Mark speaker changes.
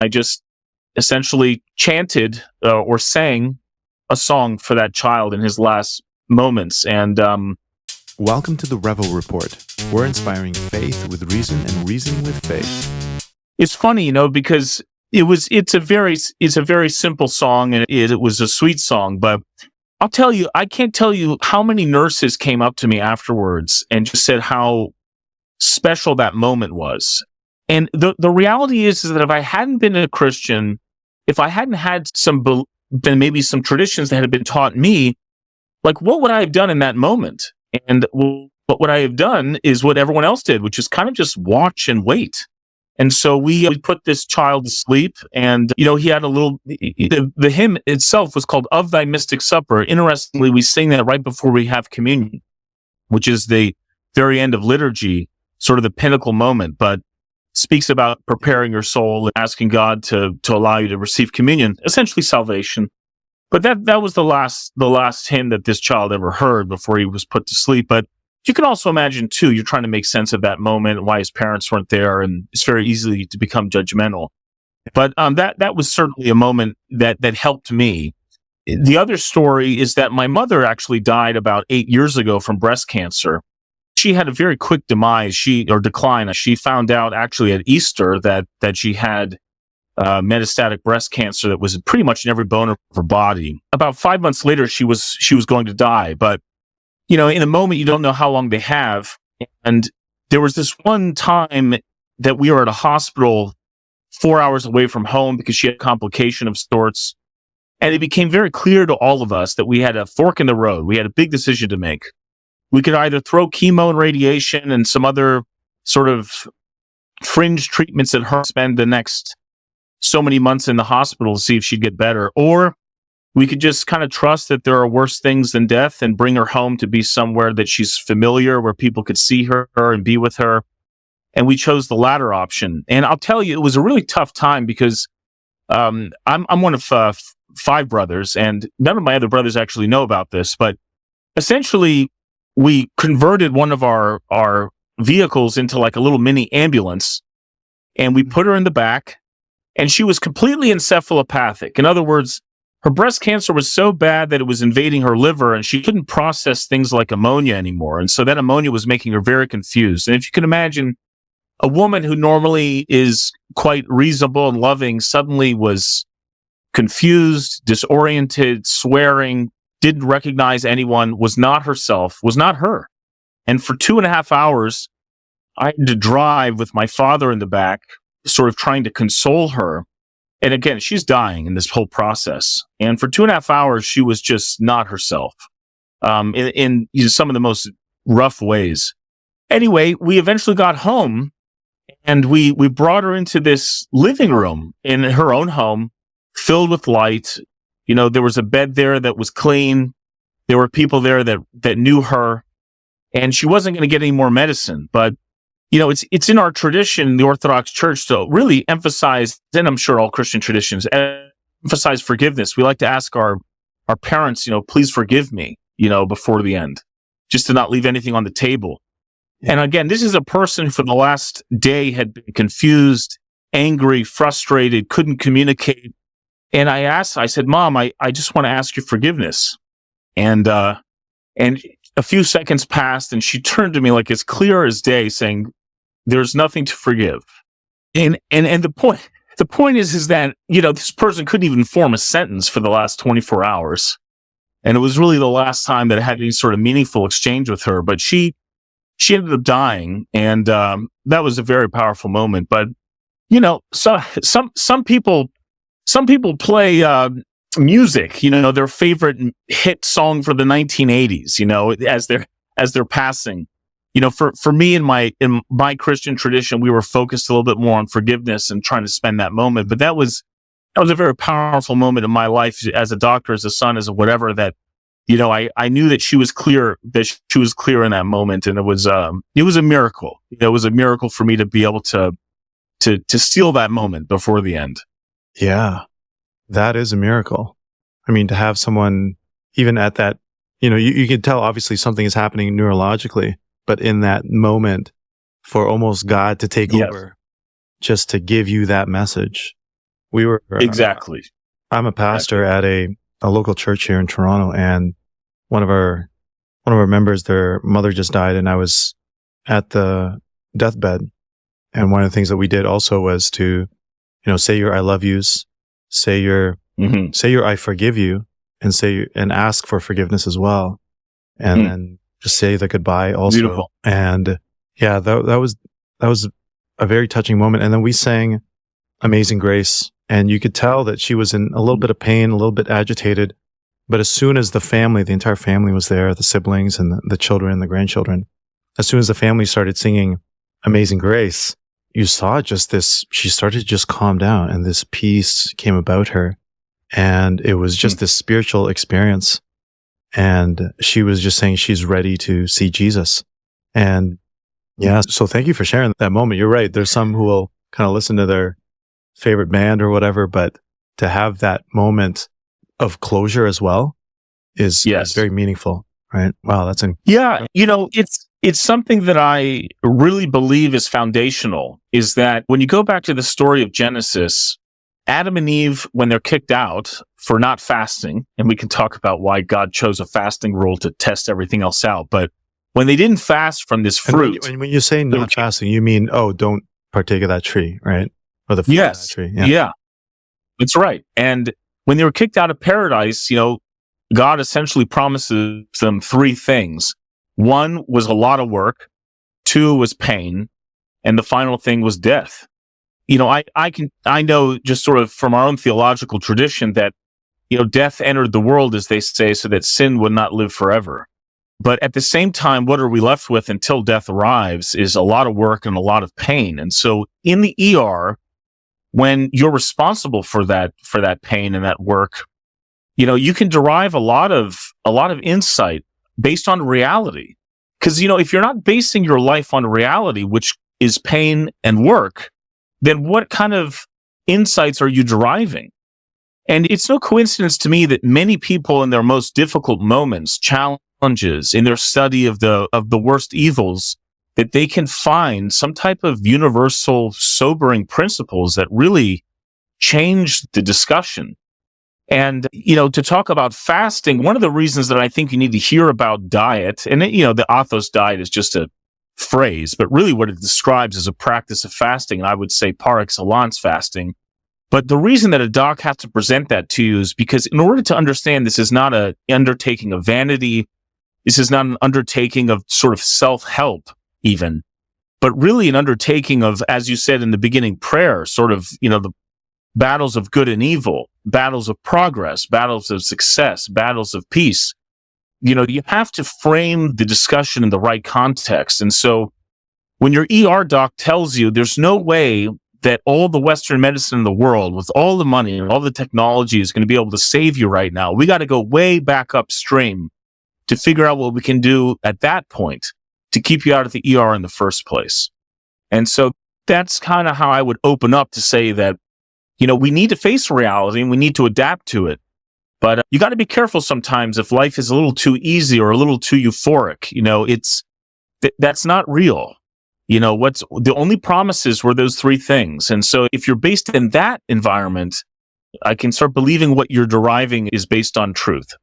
Speaker 1: I just essentially chanted or sang a song for that child in his last moments. And
Speaker 2: welcome to the Revo Report. We're inspiring faith with reason and reasoning with faith.
Speaker 1: It's funny, because it's a very simple song, and it was a sweet song. But I'll tell you, I can't tell you how many nurses came up to me afterwards and just said how special that moment was. And the reality is that if I hadn't been a Christian, if I hadn't had maybe some traditions that had been taught me, like, what would I have done in that moment? And what would I have done is what everyone else did, which is kind of just watch and wait. And so we put this child to sleep, and he had the hymn itself was called "Of Thy Mystic Supper." Interestingly, we sing that right before we have communion, which is the very end of liturgy, sort of the pinnacle moment, but speaks about preparing your soul and asking God to allow you to receive communion, essentially salvation. But that was the last hymn that this child ever heard before he was put to sleep. But you can also imagine too, you're trying to make sense of that moment, why his parents weren't there, and it's very easy to become judgmental. But that was certainly a moment that helped me. The other story is that my mother actually died about 8 years ago from breast cancer. She had a very quick decline. She found out actually at Easter that she had metastatic breast cancer that was pretty much in every bone of her body. About 5 months later, she was going to die. But in a moment, you don't know how long they have. And there was this one time that we were at a hospital 4 hours away from home because she had a complication of sorts. And it became very clear to all of us that we had a fork in the road. We had a big decision to make. We could either throw chemo and radiation and some other sort of fringe treatments at her, spend the next so many months in the hospital to see if she'd get better, or we could just kind of trust that there are worse things than death and bring her home to be somewhere that she's familiar, where people could see her and be with her. And we chose the latter option. And I'll tell you, it was a really tough time because I'm one of 5 brothers, and none of my other brothers actually know about this, but essentially we converted one of our vehicles into like a little mini ambulance, and we put her in the back, and she was completely encephalopathic. In other words, her breast cancer was so bad that it was invading her liver, and she couldn't process things like ammonia anymore. And so that ammonia was making her very confused. And if you can imagine, a woman who normally is quite reasonable and loving suddenly was confused, disoriented, swearing, didn't recognize anyone, was not herself, was not her. And for 2.5 hours, I had to drive with my father in the back, sort of trying to console her. And again, she's dying in this whole process. And for 2.5 hours, she was just not herself, in some of the most rough ways. Anyway, we eventually got home, and we brought her into this living room in her own home, filled with light. There was a bed there that was clean. There were people there that knew her, and she wasn't going to get any more medicine. But, it's in our tradition, the Orthodox Church, to really emphasize, and I'm sure all Christian traditions emphasize forgiveness. We like to ask our parents, please forgive me, before the end, just to not leave anything on the table. And again, this is a person who for the last day had been confused, angry, frustrated, couldn't communicate. And I said, Mom, I just want to ask you forgiveness. And a few seconds passed, and she turned to me like as clear as day, saying, there's nothing to forgive. And the point is that, this person couldn't even form a sentence for the last 24 hours. And it was really the last time that I had any sort of meaningful exchange with her. But she ended up dying. And, that was a very powerful moment. But, so some people play music, their favorite hit song for the 1980s, as they're passing. For me in my Christian tradition, we were focused a little bit more on forgiveness and trying to spend that moment. But that was a very powerful moment in my life as a doctor, as a son, as a whatever, that, I knew that she was clear in that moment. And it was a miracle. It was a miracle for me to be able to steal that moment before the end.
Speaker 2: Yeah, that is a miracle. I mean, to have someone even at that, you can tell obviously something is happening neurologically, but in that moment for almost God to take over just to give you that message. We were
Speaker 1: Exactly.
Speaker 2: I'm a pastor at a local church here in Toronto, and one of our members, their mother just died, and I was at the deathbed. And one of the things that we did also was to, say your I love yous, say your I forgive you, and ask for forgiveness as well, and then just say the goodbye also.
Speaker 1: Beautiful.
Speaker 2: And yeah, that was a very touching moment. And then we sang Amazing Grace, and you could tell that she was in a little bit of pain, a little bit agitated. But as soon as the entire family was there, the siblings and the children, the grandchildren, as soon as the family started singing Amazing Grace, you saw she started to just calm down, and this peace came about her. And it was just this spiritual experience. And she was just saying she's ready to see Jesus. And yeah, so thank you for sharing that moment. You're right. There's some who will kind of listen to their favorite band or whatever, but to have that moment of closure as well is very meaningful, right? Wow, that's
Speaker 1: it's something that I really believe is foundational, is that when you go back to the story of Genesis, Adam and Eve, when they're kicked out for not fasting, and we can talk about why God chose a fasting rule to test everything else out, but when they didn't fast from this fruit.
Speaker 2: And when you say not fasting, you mean, don't partake of that tree, right? Or the fruit of that tree.
Speaker 1: Yeah, that's right. And when they were kicked out of paradise, God essentially promises them three things. One was a lot of work. Two was pain. And the final thing was death. I know just sort of from our own theological tradition that, death entered the world, as they say, so that sin would not live forever. But at the same time, what are we left with until death arrives is a lot of work and a lot of pain. And so in the ER, when you're responsible for that pain and that work, you can derive a lot of insight based on reality. Because, if you're not basing your life on reality, which is pain and work, then what kind of insights are you deriving? And it's no coincidence to me that many people in their most difficult moments, challenges, in their study of the worst evils, that they can find some type of universal, sobering principles that really change the discussion. And, to talk about fasting, one of the reasons that I think you need to hear about diet, and, the Athos diet is just a phrase, but really what it describes is a practice of fasting, and I would say par excellence fasting. But the reason that a doc has to present that to you is because in order to understand this is not an undertaking of vanity, this is not an undertaking of sort of self-help even, but really an undertaking of, as you said in the beginning prayer, sort of, the battles of good and evil, battles of progress, battles of success, battles of peace. You have to frame the discussion in the right context. And so when your ER doc tells you there's no way that all the Western medicine in the world, with all the money and all the technology, is going to be able to save you right now, we got to go way back upstream to figure out what we can do at that point to keep you out of the ER in the first place. And so that's kind of how I would open up to say that, we need to face reality and we need to adapt to it. But you got to be careful sometimes if life is a little too easy or a little too euphoric. That's not real. What's the only promises were those three things. And so if you're based in that environment, I can start believing what you're deriving is based on truth.